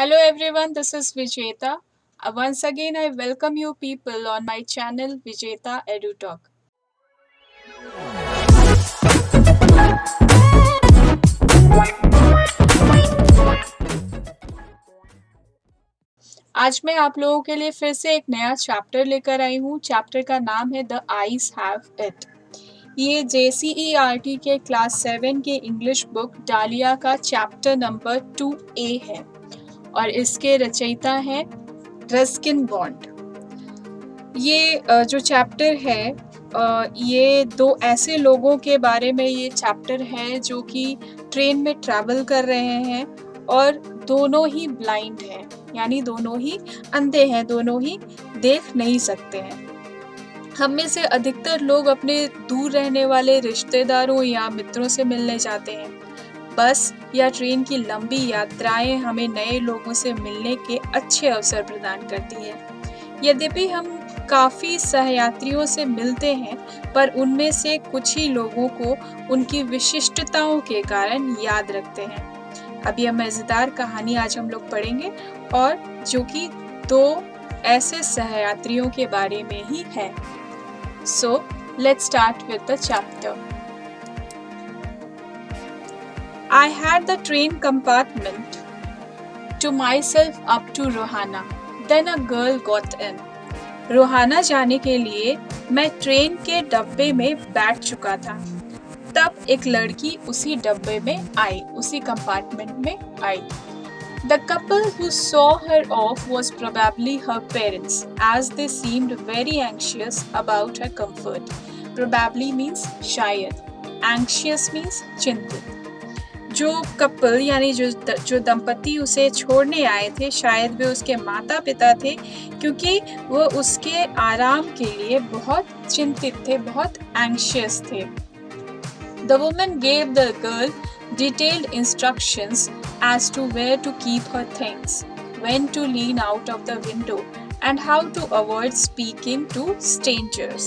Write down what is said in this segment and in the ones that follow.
Hello everyone, this is Vijeta. Once again, I welcome you people on my channel Vijeta EduTalk. आज मैं आप लोगों के लिए फिर से एक नया चैप्टर लेकर आई हूँ। चैप्टर का नाम है द आईज हैव इट। ये JCERT के क्लास 7 के इंग्लिश बुक डालिया का चैप्टर नंबर 2A है और इसके रचयिता हैं रस्किन बॉन्ड। ये जो चैप्टर है ये दो ऐसे लोगों के बारे में ये चैप्टर है जो कि ट्रेन में ट्रैवल कर रहे हैं और दोनों ही ब्लाइंड हैं, यानी दोनों ही अंधे हैं, दोनों ही देख नहीं सकते हैं। हम में से अधिकतर लोग अपने दूर रहने वाले रिश्तेदारों या मित्रों से मिलने जाते हैं। बस या ट्रेन की लंबी यात्राएं हमें नए लोगों से मिलने के अच्छे अवसर प्रदान करती है। यद्यपि हम काफ़ी सहयात्रियों से मिलते हैं, पर उनमें से कुछ ही लोगों को उनकी विशिष्टताओं के कारण याद रखते हैं। अब यह मज़ेदार कहानी आज हम लोग पढ़ेंगे और जो कि दो ऐसे सहयात्रियों के बारे में ही है। So, let's start with the chapter. I had the train compartment to myself up to Rohana. Then a girl got in. Rohana जाने के लिए मैं ट्रेन के डब्बे में बैठ चुका था। तब एक लड़की उसी डब्बे में आई, उसी कंपार्टमेंट में आई। The couple who saw her off was probably her parents, as they seemed very anxious about her comfort. Probably means शायद, anxious means चिंतित। जो कपल यानी जो दंपति उसे छोड़ने आए थे, शायद वे उसके माता पिता थे, क्योंकि वो उसके आराम के लिए बहुत चिंतित थे, बहुत एंशियस थे। The woman gave the girl detailed instructions as to where to keep her things, when to lean out of the window, and how to avoid speaking to strangers.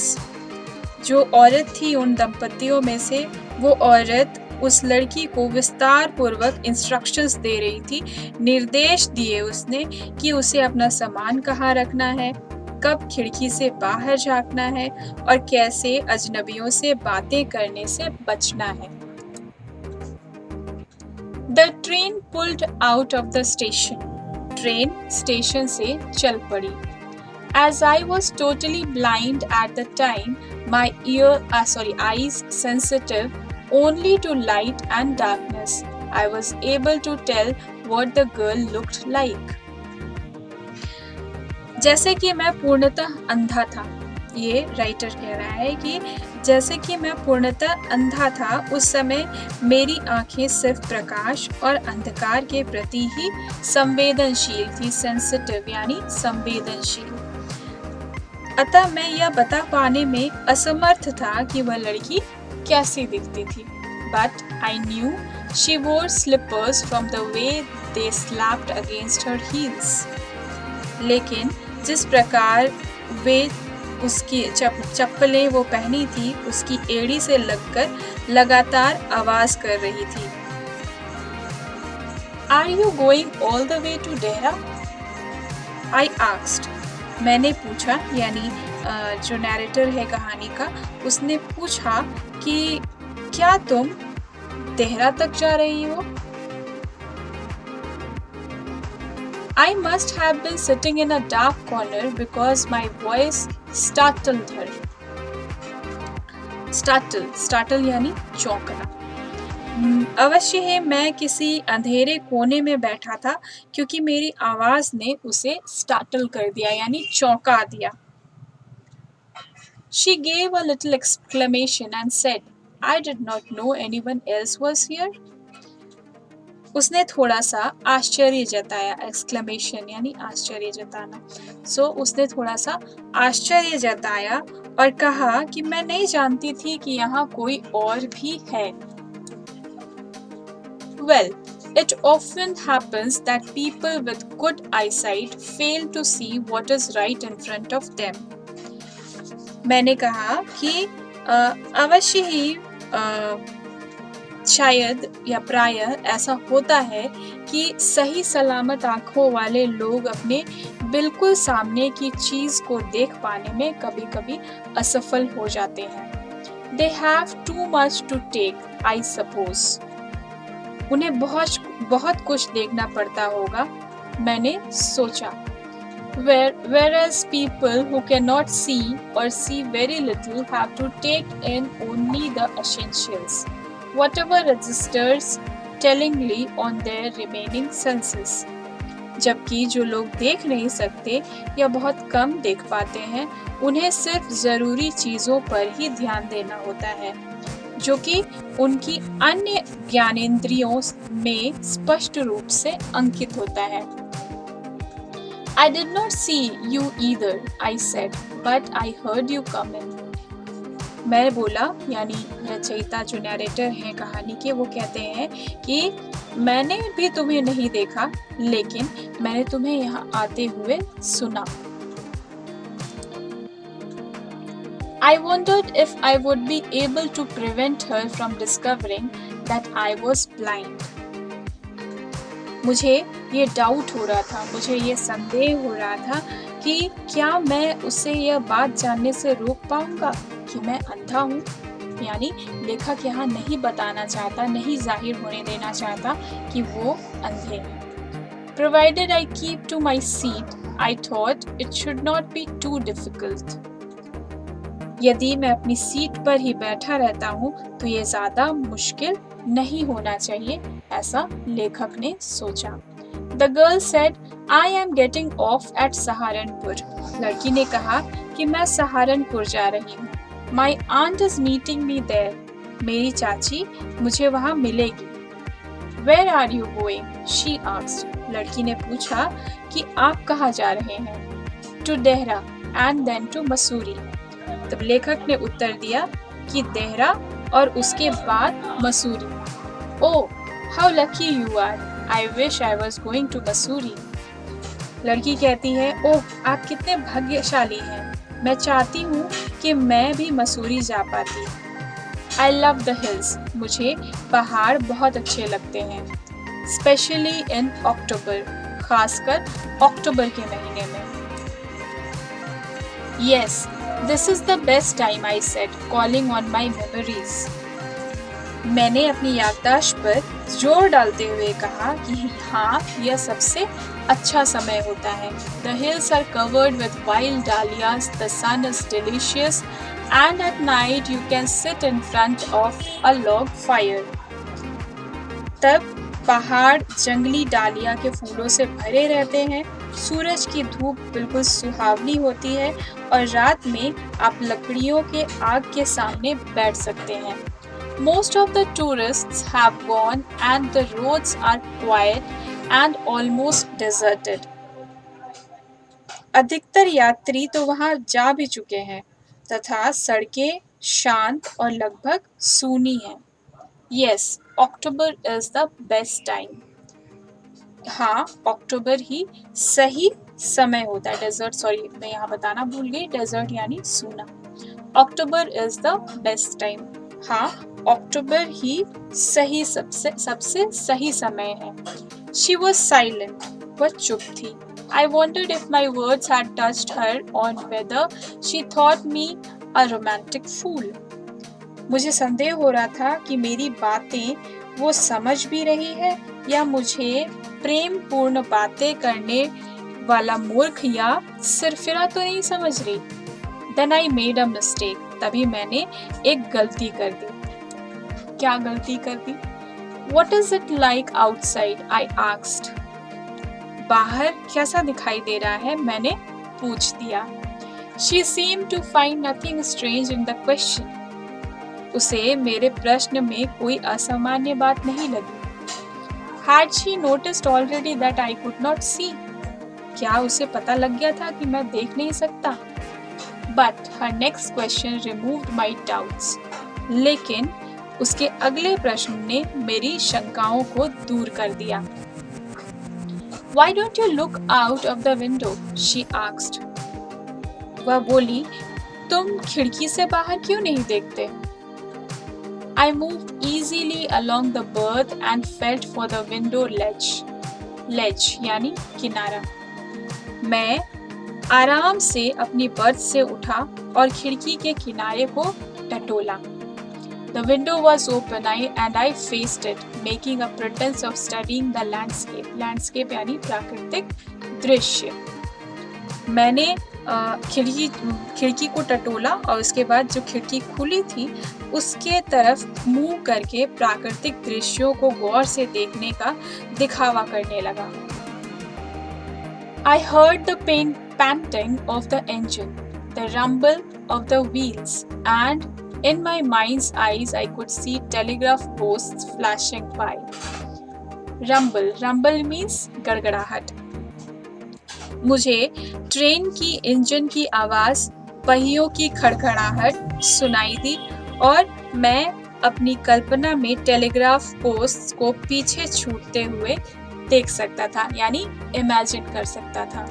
जो औरत थी उन दंपतियों में से, वो औरत उस लड़की को विस्तार पूर्वक इंस्ट्रक्शंस दे रही थी, निर्देश दिए उसने कि उसे अपना सामान कहाँ रखना है, कब खिड़की से बाहर झांकना है और कैसे अजनबियों से बातें करने से बचना है। The train pulled out of the station. Train station से चल पड़ी। As I was totally blind at the time, my eyes sensitive only to light and darkness, I was able to tell what the girl looked like. जैसे कि मैं पूर्णतः अंधा था, ये राइटर कह रहा है कि जैसे कि मैं पूर्णतः अंधा था, उस समय मेरी आंखें सिर्फ प्रकाश और अंधकार के प्रति ही संवेदनशील थी, सेंसिटिव यानी संवेदनशील। अतः मैं यह बता पाने में असमर्थ था कि वह लड़की कैसी दिखती थी। But I knew she wore slippers from the way they slapped against her heels. लेकिन जिस प्रकार वे उसकी चप्पलें वो पहनी थी, उसकी एड़ी से लगकर लगातार आवाज कर रही थी। Are you going all the way to Dehra? I asked. मैंने पूछा, यानी जो नैरेटर है कहानी का, उसने पूछा कि क्या तुम देहरा तक जा रही हो? I must have been sitting in a dark corner because my voice startled her. Startle यानी चौंकना। अवश्य है मैं किसी अंधेरे कोने में बैठा था, क्योंकि मेरी आवाज ने उसे स्टार्टल कर दिया, यानी चौंका दिया। She gave a little exclamation and said, I did not know anyone else was here. उसने थोड़ा सा आश्चर्य जताया, एक्सक्लेमेशन यानी आश्चर्य जताना। उसने थोड़ा सा आश्चर्य जताया और कहा कि मैं नहीं जानती थी कि यहाँ कोई और भी है। Well, it often happens that people with good eyesight fail to see what is right in front of them. मैंने कहा कि अवश्य ही शायद या प्रायः ऐसा होता है कि सही सलामत आँखों वाले लोग अपने बिल्कुल सामने की चीज़ को देख पाने में कभी-कभी असफल हो जाते हैं। They have too much to take, I suppose. उन्हें बहुत कुछ देखना पड़ता होगा, मैंने सोचा। Whereas people who cannot see or see very little have to take in only the essentials, whatever registers tellingly on their remaining senses. जबकि जो लोग देख नहीं सकते या बहुत कम देख पाते हैं, उन्हें सिर्फ जरूरी चीजों पर ही ध्यान देना होता है, जो कि उनकी अन्य ज्ञानेंद्रियों में स्पष्ट रूप से अंकित होता है। I did not see you either, I said, but I heard you coming. मैं बोला, यानी रचयिता जो नैरेटर हैं कहानी के, वो कहते हैं कि मैंने भी तुम्हें नहीं देखा, लेकिन मैंने तुम्हें यहाँ आते हुए सुना। I wondered if I would be able to prevent her from discovering that I was blind. मुझे ये डाउट हो रहा था, मुझे ये संदेह हो रहा था कि क्या मैं उसे यह बात जानने से रोक पाऊंगा कि मैं अंधा हूँ। यानी लेखक यहाँ नहीं बताना चाहता, नहीं जाहिर होने देना चाहता कि वो अंधे हैं। Provided I keep to my seat, I thought it should not be too difficult. यदि मैं अपनी सीट पर ही बैठा रहता हूँ तो ये ज्यादा मुश्किल नहीं होना चाहिए, ऐसा लेखक ने सोचा। The girl said, I am getting off at Saharanpur. लड़की ने कहा कि मैं सहारनपुर जा रही हूँ। My aunt is meeting me there. मेरी चाची मुझे वहाँ मिलेगी। Where are you going? She asked. लड़की ने पूछा कि आप कहाँ जा रहे हैं? To Dehra and then to Mussoorie. तब लेखक ने उत्तर दिया कि देहरा और उसके बाद Mussoorie. Oh, how lucky you are. I wish I was going to Mussoorie. लड़की कहती है, ओह आप कितने भाग्यशाली हैं, मैं चाहती हूँ कि मैं भी मसूरी जा पाती। I love the hills. मुझे पहाड़ बहुत अच्छे लगते हैं। Especially in October. खासकर अक्टूबर के महीने में। Yes, this is the best time, I said, calling on my memories. मैंने अपनी याददाश्त पर जोर डालते हुए कहा कि हाँ, यह सबसे अच्छा समय होता है। The hills are covered with wild dahlias, the sun is delicious, and at night you can sit in front of a log fire. तब पहाड़ जंगली डालिया के फूलों से भरे रहते हैं, सूरज की धूप बिल्कुल सुहावनी होती है और रात में आप लकड़ियों के आग के सामने बैठ सकते हैं। Most of the tourists have gone and the roads are quiet and almost deserted. अधिकतर यात्री तो वहां जा भी चुके हैं तथा सड़कें शांत और लगभग सूनी हैं। Yes, October is the best time. हाँ, अक्टूबर ही सही समय होता है। डेजर्ट, सॉरी मैं यहाँ बताना भूल गई, डेजर्ट यानी सूना। October is the best time. हाँ, अक्टूबर ही सही सबसे सही समय है। She was silent. वह चुप थी। I wondered if my words had touched her on whether she thought me a romantic fool. मुझे संदेह हो रहा था कि मेरी बातें वो समझ भी रही है या मुझे प्रेम पूर्ण बातें करने वाला मूर्ख या सिरफिरा तो नहीं समझ रही। Then I made a mistake. तभी मैंने एक गलती कर दी। क्या गलती कर दी? What is it like outside? I asked. बाहर कैसा दिखाई दे रहा है? मैंने पूछ दिया। She seemed to find nothing strange in the question. उसे मेरे प्रश्न में कोई असामान्य बात नहीं लगी। Had she noticed already that I could not see? क्या उसे पता लग गया था कि मैं देख नहीं सकता? But her next question removed my doubts. लेकिन उसके अगले प्रश्न ने मेरी शंकाओं को दूर कर दिया। Why don't you look out of the window? She asked. वह बोली, तुम खिड़की से बाहर क्यों नहीं देखते? I moved easily along the berth and felt for the window ledge. ledge यानी किनारा। मैं आराम से अपनी बर्थ से उठा और खिड़की के किनारे को टटोला। The window was open and I faced it, making a pretense of studying the landscape. Landscape यानी प्राकृतिक दृश्य। मैंने खिड़की को टटोला और उसके बाद जो खिड़की खुली थी उसके तरफ मुंह करके प्राकृतिक दृश्यों को गौर से देखने का दिखावा करने लगा। I heard the panting of the engine, the rumble of the wheels, and in my mind's eyes I could see telegraph posts flashing by. Rumble means गड़गड़ाहट। मुझे ट्रेन की इंजन की आवाज, पहियों की खड़खड़ाहट सुनाई दी और मैं अपनी कल्पना में टेलीग्राफ पोस्ट को पीछे छूटते हुए देख सकता था, यानी इमेजिन कर सकता था।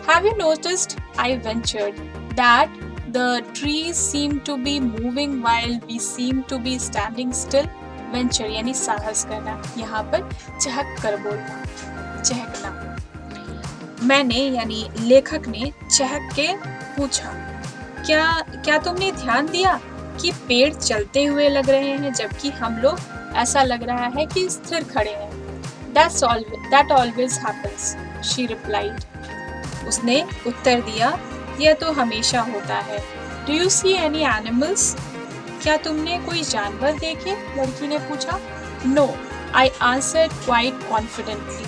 Have you noticed, I ventured, that the trees seem to be moving while we seem to be standing still? Venture यानी साहस करना, यहाँ पर चहक कर बोलना, चहकना। मैंने यानी लेखक ने चहक के पूछा, क्या तुमने ध्यान दिया कि पेड़ चलते हुए लग रहे हैं जबकि हम लोग ऐसा लग रहा है कि स्थिर खड़े हैं? That always happens, she replied. उसने उत्तर दिया, यह तो हमेशा होता है। Do you see any animals? क्या तुमने कोई जानवर देखे? लड़की ने पूछा। No, I answered quite confidently.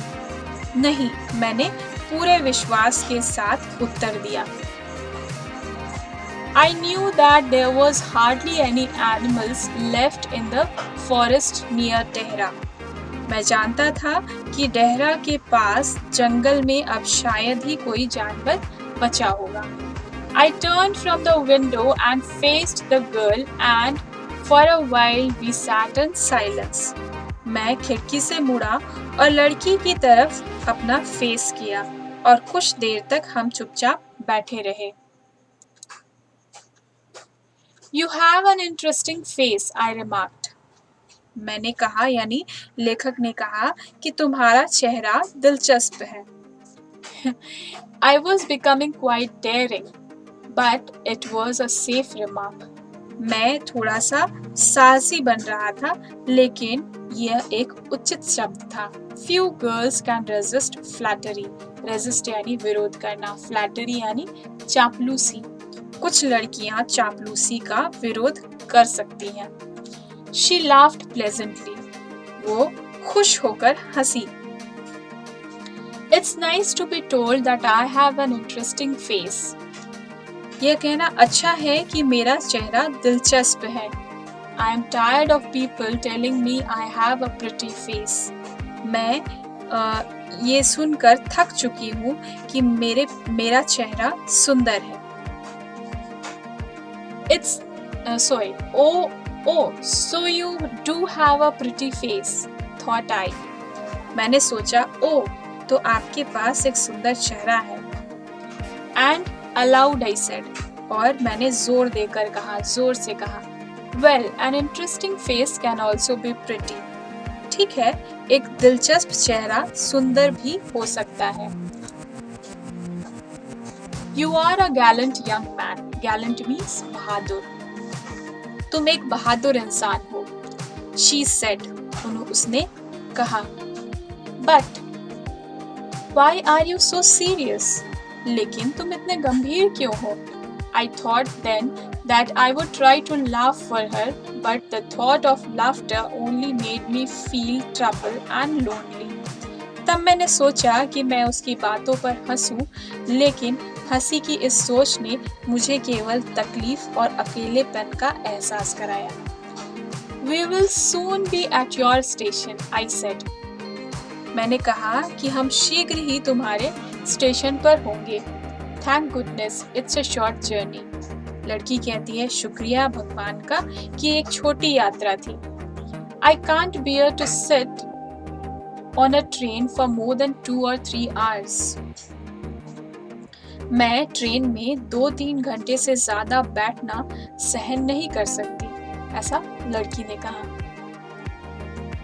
नहीं, मैंने पूरे विश्वास के साथ उत्तर दिया। I knew that there was hardly any animals left in the forest near Tehra. मैं जानता था कि डेहरा के पास जंगल में अब शायद ही कोई जानवर बचा होगा। I turned from the window and faced the girl and for a while we sat in silence. मैं खिड़की से मुड़ा और लड़की की तरफ अपना फेस किया और कुछ देर तक हम चुपचाप बैठे रहे। You have an interesting face, I remarked. मैंने कहा यानी लेखक ने कहा कि तुम्हारा चेहरा दिलचस्प है। I was becoming quite daring, but it was a safe remark. मैं थोड़ा सा साहसी बन रहा था, लेकिन यह एक उचित शब्द था। Few girls can resist flattery. Resist यानी विरोध करना, flattery यानी चापलूसी। कुछ लड़कियां चापलूसी का विरोध कर सकती हैं। She laughed pleasantly. वो खुश होकर हंसी। It's nice to be told that I have an interesting face. यह कहना अच्छा है कि मेरा चेहरा दिलचस्प है। I am tired of people telling me I have a pretty face. मैं ये सुनकर थक चुकी हूँ कि मेरा चेहरा सुंदर है। Oh, so you do have a pretty face, thought I. मैंने सोचा, ओह, तो आपके पास एक सुंदर चेहरा है। And aloud I said, और मैंने जोर से कहा, well, an interesting face can also be pretty. ठीक है, एक दिलचस्प चेहरा सुंदर भी हो सकता है। You are a gallant young man. Gallant means बहादुर। तुम एक बहादुर इंसान हो। She said, उसने कहा। But why are you so serious? लेकिन तुम इतने गंभीर क्यों हो? I thought then that I would try to laugh for her, but the thought of laughter only made me feel trouble and lonely. तब मैंने सोचा कि मैं उसकी बातों पर हंसूं, लेकिन हंसी की इस सोच ने मुझे केवल तकलीफ और अकेलेपन का एहसास कराया। We will soon be at your station, I said. मैंने कहा कि हम शीघ्र ही तुम्हारे स्टेशन पर होंगे। Thank goodness, it's a short journey. लड़की कहती है शुक्रिया भगवान का कि एक छोटी यात्रा थी। I can't bear to sit on a train for more than 2 or 3 hours. मैं ट्रेन में 2-3 घंटे से ज्यादा बैठना सहन नहीं कर सकती, ऐसा लड़की ने कहा।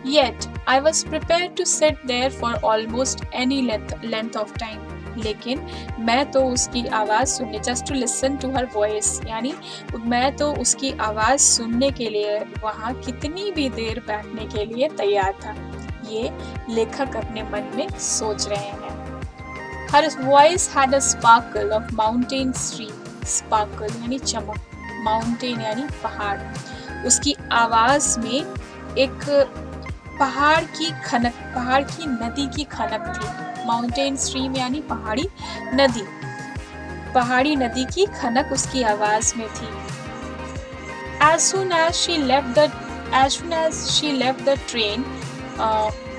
Yet I was prepared to sit there for almost any length of time. लेकिन मैं तो उसकी आवाज़ सुनने just to listen to her voice यानी मैं तो उसकी आवाज़ सुनने के लिए वहाँ कितनी भी देर बैठने के लिए तैयार था। ये लेखक अपने मन में सोच रहे हैं। Her voice had a sparkle of mountain stream. Sparkle यानी चमक, mountain यानी पहाड़। उसकी आवाज़ में एक पहाड़ की नदी की खनक थी। माउंटेन स्ट्रीम यानी पहाड़ी नदी की खनक उसकी आवाज में थी। As soon as she left the train,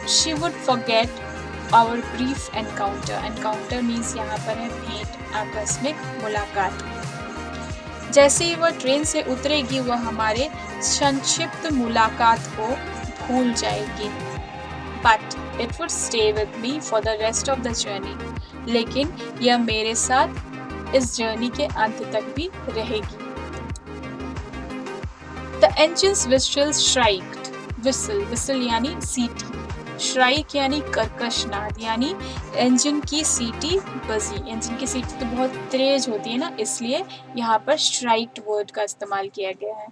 she would forget our brief encounter. Encounter means यहाँ पर है भेंट, आकस्मिक मुलाकात। जैसे ही वह ट्रेन से उतरेगी वह हमारे संक्षिप्त मुलाकात को भूल जाएगी। But it would stay with me for the rest of the journey. लेकिन यह मेरे साथ इस जर्नी के अंत तक भी रहेगी। The engine's whistle shrieked. Whistle यानी सीटी। Shriek यानी कर्कश नाद यानी इंजन की सीटी बजी। इंजन की सीटी तो बहुत तेज होती है ना, इसलिए यहाँ पर shrieked वर्ड का इस्तेमाल किया गया है।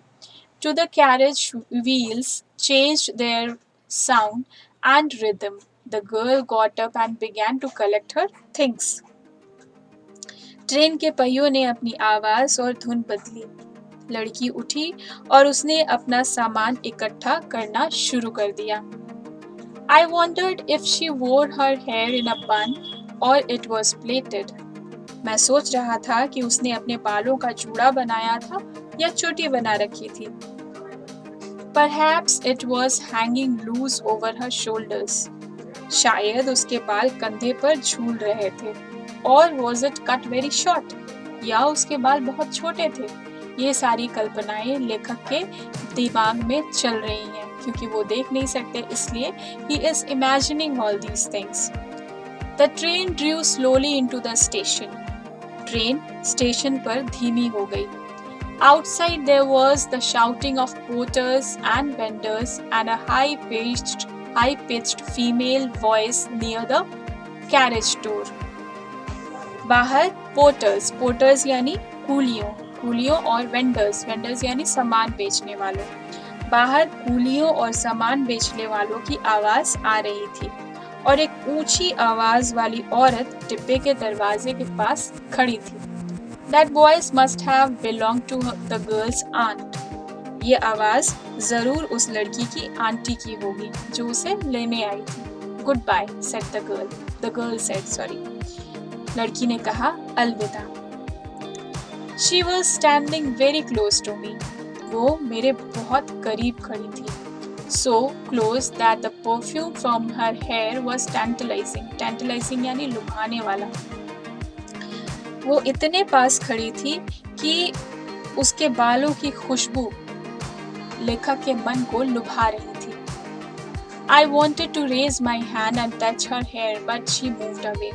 To the carriage wheels changed their sound and rhythm. The girl got up and began to collect her things. Train के पहियों ने अपनी आवाज और धुन बदली। लड़की उठी और उसने अपना सामान इकट्ठा करना शुरू कर दिया। I wondered if she wore her hair in a bun or it was plaited. मैं सोच रहा था कि उसने अपने बालों का जूड़ा बनाया था या चोटी बना रखी थी। Perhaps it was hanging loose over her shoulders. शायद उसके बाल कंधे पर झूल रहे थे। Or was it cut very short? या उसके बाल बहुत छोटे थे। ये सारी कल्पनाएं लेखक के दिमाग में चल रही हैं, क्योंकि वो देख नहीं सकते, इसलिए he is imagining all these things. The train drew slowly into the station. Train station पर धीमी हो गई। Outside there was the shouting of porters and vendors and a high-pitched female voice near the carriage door. बाहर porters यानी कूलियों और vendors यानी सामान बेचने वालों। बाहर कूलियों और सामान बेचने वालों की आवाज आ रही थी और एक ऊंची आवाज वाली औरत डिब्बे के दरवाजे के पास खड़ी थी। That voice must have belonged to the girl's aunt. ये आवाज जरूर उस लड़की की आंटी की होगी जो उसे लेने आई थी। Goodbye, said the girl. The girl said, sorry. लड़की ने कहा अलविदा। She was standing very close to me. वो मेरे बहुत करीब खड़ी थी। So close that the perfume from her hair was tantalizing. Tantalizing यानी लुभाने वाला। वो इतने पास खड़ी थी कि उसके बालों की खुशबू लेखक के मन को लुभा रही थी। I wanted to raise my hand and touch her hair, but she moved away.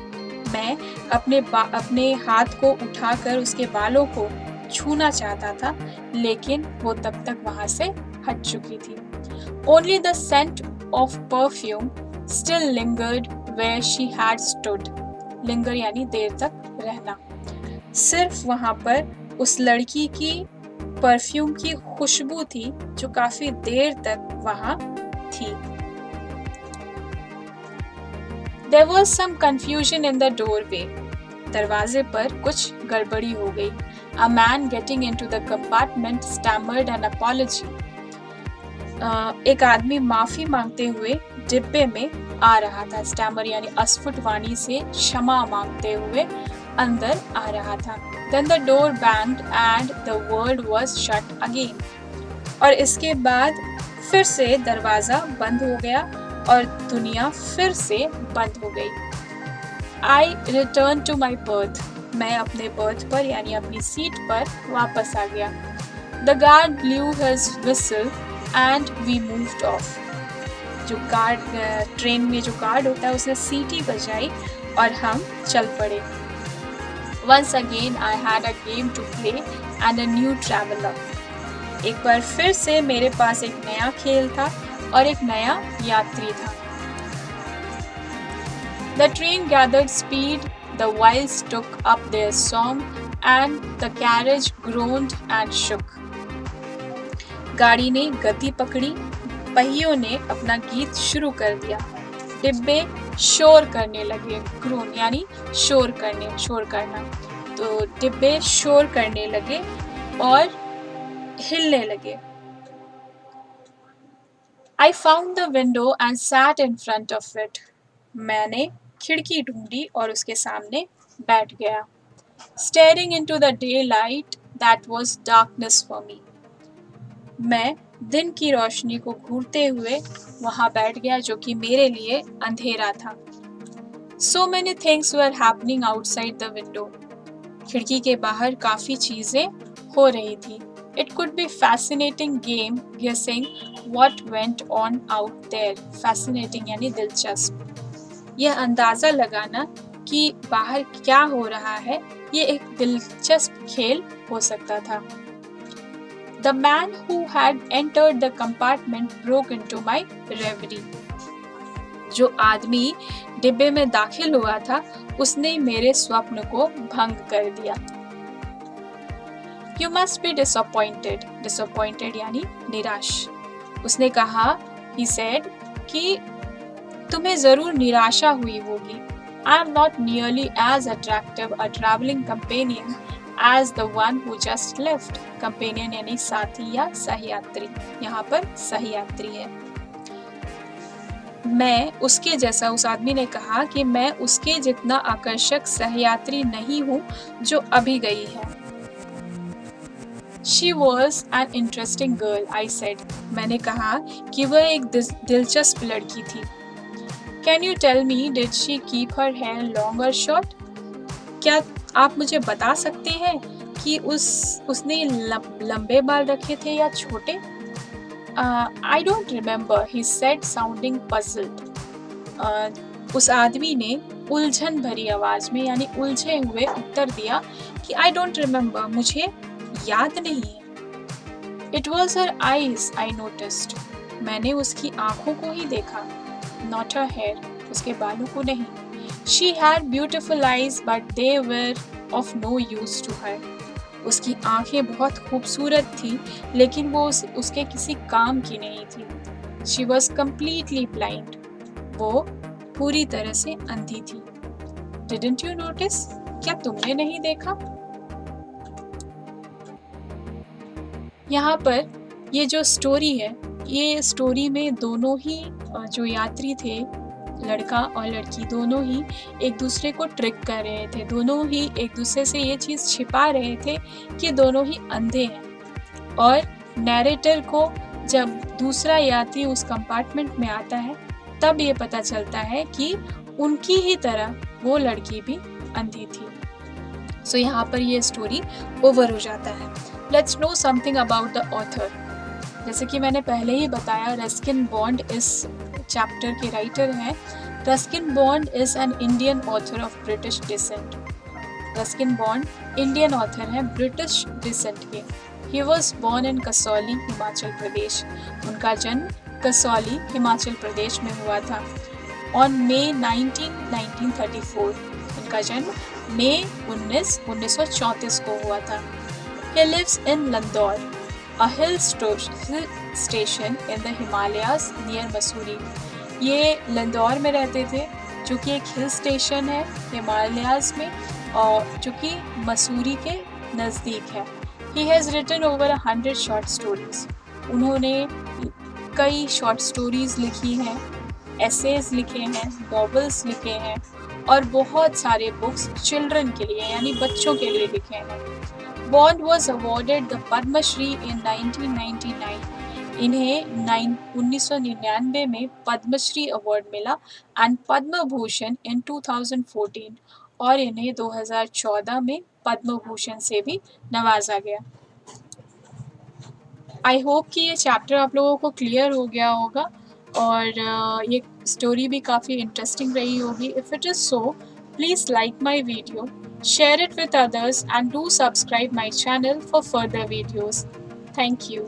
मैं अपने हाथ को उठाकर उसके बालों को छूना चाहता था, लेकिन वो तब तक वहां से हट चुकी थी। Only the scent of perfume still lingered where she had stood. Linger यानी देर तक रहना। सिर्फ वहां पर उस लड़की की परफ्यूम की खुशबू थी जो काफी देर तक वहां थी। There was some confusion in the doorway. दरवाजे पर कुछ गड़बड़ी हो गई। A man getting into the compartment stammered an apology. एक आदमी माफी मांगते हुए डिब्बे में आ रहा था। स्टैमर यानी अस्फुट वाणी से क्षमा मांगते हुए अंदर आ रहा था। Then the door banged and the world was shut again. और इसके बाद फिर से दरवाजा बंद हो गया और दुनिया फिर से बंद हो गई। I returned to my berth. मैं अपने बर्थ पर यानी अपनी सीट पर वापस आ गया। The guard blew his whistle and we moved off. जो ट्रेन में जो गार्ड होता है उसने सीटी बजाई और हम चल पड़े। Once again I had a game to play and a new traveler. एक बार फिर से मेरे पास एक नया खेल था और एक नया यात्री था। The train gathered speed, the wheels took up their song, and the carriage groaned and shook. गाड़ी ने गति पकड़ी, पहियों ने अपना गीत शुरू कर दिया, डिब्बे शोर करने लगे, ग्रोन यानी शोर करना, तो डिब्बे शोर करने लगे और हिलने लगे। I found the window and sat in front of it. मैंने खिड़की ढूंढी और उसके सामने बैठ गया। Staring into the daylight that was darkness for me. मैं दिन की रोशनी को घूरते हुए वहां बैठ गया जो कि मेरे लिए अंधेरा था। So many things were happening outside the window. खिड़की के बाहर काफी चीजें हो रही थी। It could be fascinating game guessing what went on out there. Fascinating यानी दिलचस्प। यह अंदाजा लगाना कि बाहर क्या हो रहा है, ये एक दिलचस्प खेल हो सकता था। The man who had entered the compartment broke into my reverie. जो आदमी डिब्बे में दाखिल हुआ था, उसने मेरे स्वप्न को भंग कर दिया। You must be disappointed. Disappointed यानी निराश। उसने कहा, he said, कि तुम्हें जरूर निराशा हुई होगी। I am not nearly as attractive a traveling companion as the one who just left. Companion यानी साथी या सहयात्री। यहाँ पर सहयात्री है। मैं उसके जैसा, उस आदमी ने कहा कि मैं उसके जितना आकर्षक सहयात्री नहीं हूँ जो अभी गई है। She was an interesting girl, I said. मैंने कहा कि वह एक दिलचस्प लड़की थी। Can you tell me, did she keep her hair long or short? क्या आप मुझे बता सकते हैं कि उसने लंबे बाल रखे थे या छोटे? I don't remember, he said, sounding puzzled. उस आदमी ने उलझन भरी आवाज में यानी उलझे हुए उत्तर दिया कि I don't remember, मुझे याद नहीं है। It was her eyes, I noticed. मैंने उसकी आंखों को ही देखा। Not her hair, उसके बालों को नहीं। She had beautiful eyes, but they were of no use to her. उसकी आंखें बहुत खूबसूरत थी, लेकिन वो उसके किसी काम की नहीं थी। She was completely blind. वो पूरी तरह से अंधी थी। Didn't you notice? क्या तुमने नहीं देखा? यहाँ पर ये जो स्टोरी है, ये स्टोरी में दोनों ही जो यात्री थे, लड़का और लड़की, दोनों ही एक दूसरे को ट्रिक कर रहे थे। दोनों ही एक दूसरे से ये चीज़ छिपा रहे थे कि दोनों ही अंधे हैं। और नैरेटर को जब दूसरा यात्री उस कंपार्टमेंट में आता है, तब ये पता चलता है कि उनकी ही तरह वो लड़की भी अंधी थी। सो यहाँ पर ये स्टोरी ओवर हो जाता है। Let's know something about the author. जैसे कि मैंने पहले ही बताया, रस्किन बॉन्ड इस चैप्टर के राइटर हैं। Ruskin Bond is an Indian author of British descent. Ruskin Bond Indian author हैं, ब्रिटिश डिसेंट के। He was born in Kasauli, Himachal Pradesh. उनका जन्म कसौली, हिमाचल प्रदेश में हुआ था। ऑन मे 1934 उनका जन्म मई 1934 को हुआ था। He lives in Landor, a hill station in the Himalayas near Mussoorie. ये लंदौर में रहते थे, जो कि एक हिल स्टेशन है हिमालयाज में और जो कि मसूरी के नज़दीक है। He has written over 100 short stories. उन्होंने कई शॉर्ट स्टोरीज लिखी हैं, एसेज लिखे हैं, नॉवेल्स लिखे हैं और बहुत सारे बुक्स चिल्ड्रन के लिए यानी बच्चों के लिए लिखे हैं। Bond was awarded the Padma Shri in 1999। इन्हें 1999 में पद्मश्री अवार्ड मिला एंड पद्म भूषण इन 2014 और इन्हें 2014 में पद्म भूषण से भी नवाजा गया। आई होप कि ये चैप्टर आप लोगों को क्लियर हो गया होगा और ये स्टोरी भी काफ़ी इंटरेस्टिंग रही होगी। If it is so, please like my video, share it with others and do subscribe my channel for further videos. Thank you.